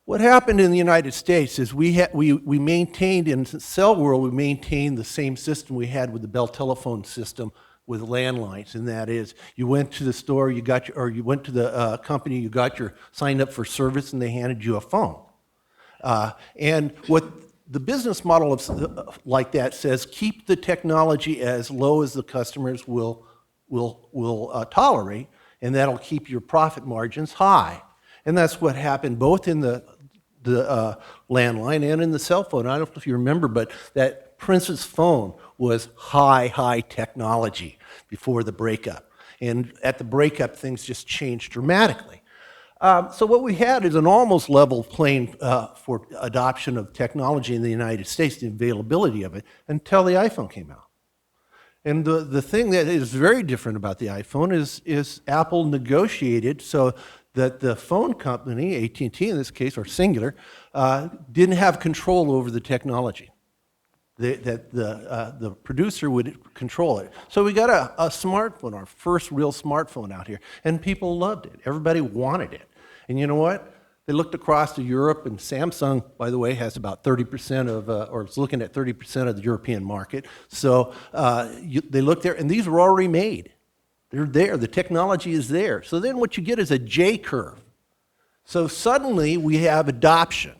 What happened in the United States is we maintained, in the cell world, we maintained the same system we had with the Bell telephone system with landlines, and that is, you went to the store, you went to the company, you got your signed up for service, and they handed you a phone. And what the business model like that says, keep the technology as low as the customers will tolerate, and that'll keep your profit margins high. And that's what happened both in the landline and in the cell phone. I don't know if you remember, but that Prince's phone was high technology before the breakup. And at the breakup, things just changed dramatically. So what we had is an almost level playing for adoption of technology in the United States, the availability of it, until the iPhone came out. And the thing that is very different about the iPhone is Apple negotiated so that the phone company, AT&T in this case, or Singular, didn't have control over the technology. That the producer would control it. So we got a smartphone, our first real smartphone out here, and people loved it. Everybody wanted it. And you know what? They looked across to Europe, and Samsung, by the way, has about 30% of, or is looking at 30% of the European market. So they looked there, and these were already made. They're there. The technology is there. So then what you get is a J curve. So suddenly we have adoption.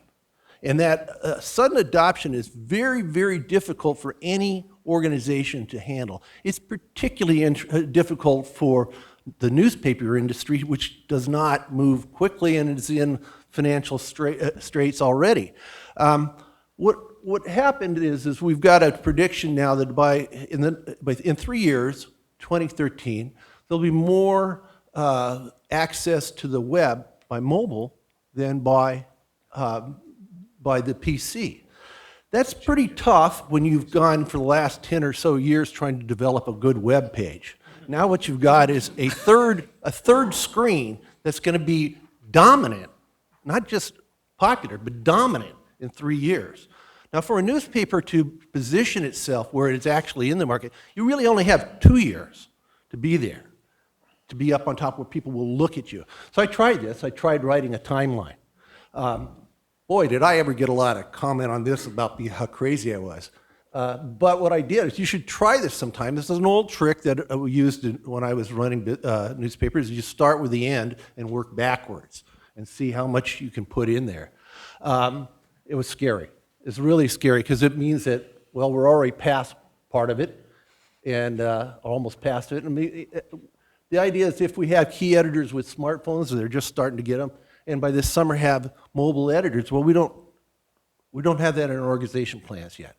And that sudden adoption is very difficult for any organization to handle. It's particularly difficult for the newspaper industry, which does not move quickly and is in financial straits already. What happened is we've got a prediction now that in 3 years, 2013, there'll be more access to the web by mobile than by the PC. That's pretty tough when you've gone for the last 10 or so years trying to develop a good web page. Now what you've got is a third screen that's going to be dominant, not just popular, but dominant in 3 years. Now for a newspaper to position itself where it's actually in the market, you really only have 2 years to be there, to be up on top where people will look at you. So I tried this. I tried writing a timeline. Boy, did I ever get a lot of comment on this about how crazy I was. But what I did is, you should try this sometime. This is an old trick that we used when I was running newspapers. You start with the end and work backwards and see how much you can put in there. It was scary. It's really scary because it means that, well, we're already past part of it and almost past it. The idea is if we have key editors with smartphones, and they're just starting to get them, and by this summer have mobile editors, well, we don't have that in our organization plans yet.